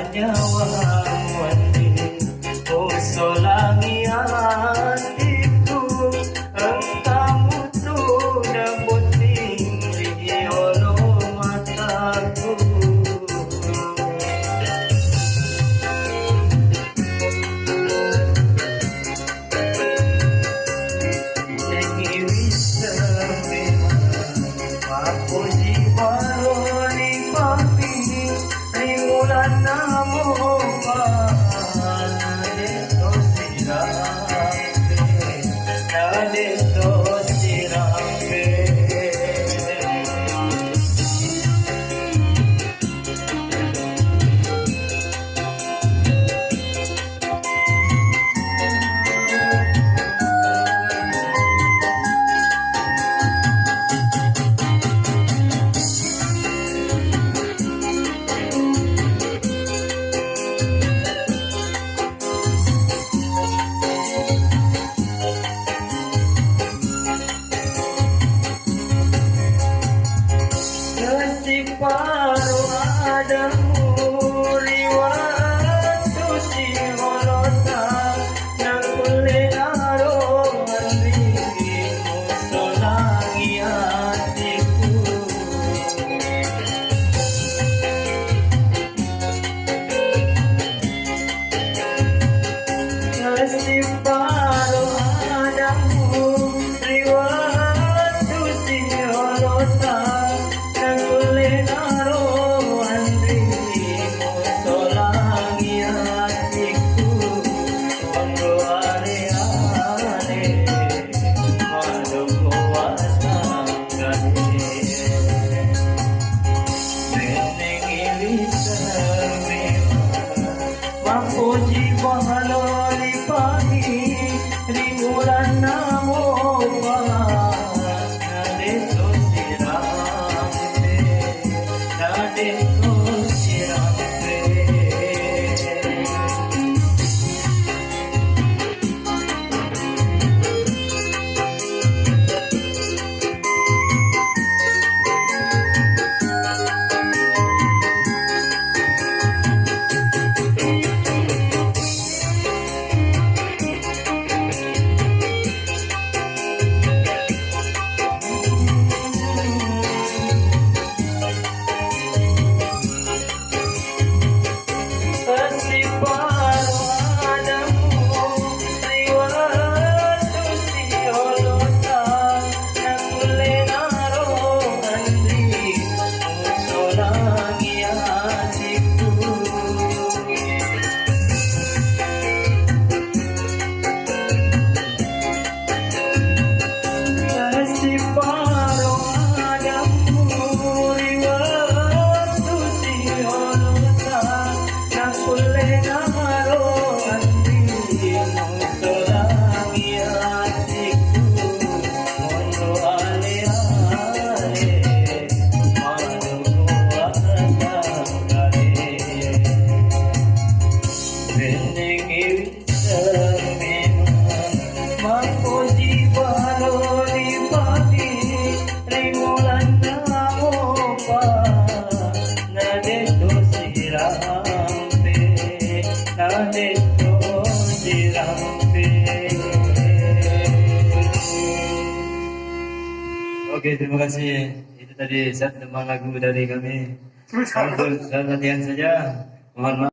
nyawa-wandi puso langian itu engkau tuh dapeting liolo mataku paru adamu riwayat suci holota nang kulenaro andri musolangi hatiku kasih paru adamu riwayat suci holota puji bahaloli pagi ribulan namo nade to siramte nade to siramte Oke, terima kasih. Itu tadi set tembang lagu dari kami. Untuk latihan saja. Mohon maaf.